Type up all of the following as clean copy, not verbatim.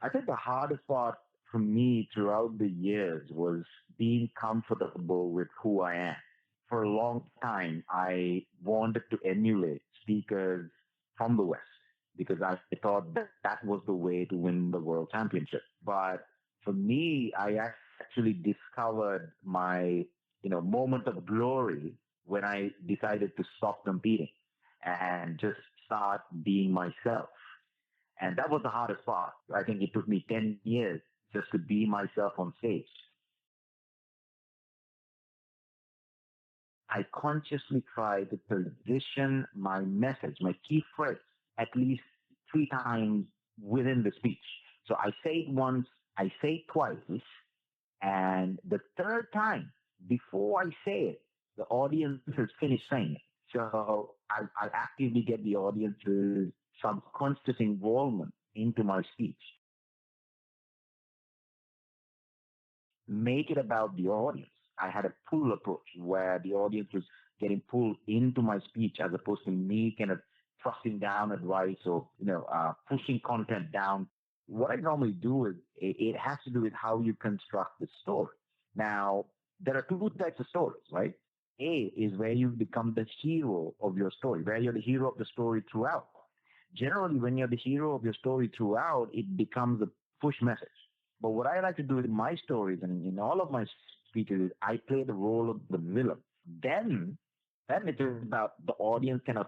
I think the hardest part for me throughout the years was being comfortable with who I am. For a long time, I wanted to emulate speakers from the West because I thought that that was the way to win the world championship. But for me, I actually discovered my, moment of glory when I decided to stop competing and just start being myself. And that was the hardest part. I think it took me 10 years just to be myself on stage. I consciously try to position my message, my key phrase, at least three times within the speech. So I say it once, I say it twice, and the third time, before I say it, the audience has finished saying it. So I actively get the audience's subconscious involvement into my speech. Make it about the audience. I had a pull approach where the audience was getting pulled into my speech as opposed to me kind of thrusting down advice or, pushing content down. What I normally do is it has to do with how you construct the story. Now, there are two types of stories, right? A is where you become the hero of your story, where you're the hero of the story throughout. Generally, when you're the hero of your story throughout, it becomes a push message. But what I like to do in my stories and in all of my speeches is I play the role of the villain. Then, then it is about the audience kind of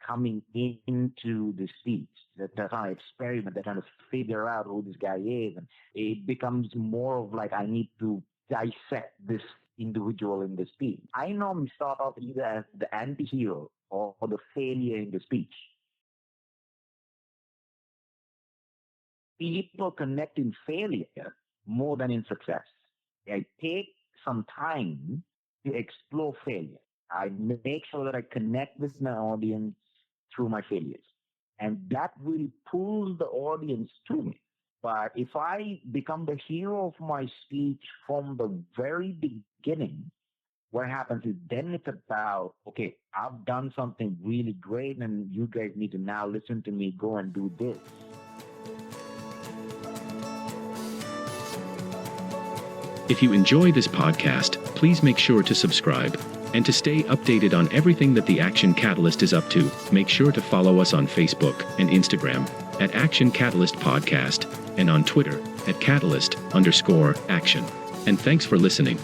coming into the speech. They're trying to experiment. They're trying to figure out who this guy is. And it becomes more of like I need to dissect this individual in the speech. I normally start off either as the anti-hero or the failure in the speech. People connect in failure more than in success. I take some time to explore failure. I make sure that I connect with my audience through my failures. And that really pulls the audience to me. But if I become the hero of my speech from the very beginning, what happens is then it's about, okay, I've done something really great and you guys need to now listen to me, go and do this. If you enjoy this podcast, please make sure to subscribe. And to stay updated on everything that the Action Catalyst is up to, make sure to follow us on Facebook and Instagram at Action Catalyst Podcast and on Twitter at Catalyst_Action. And thanks for listening.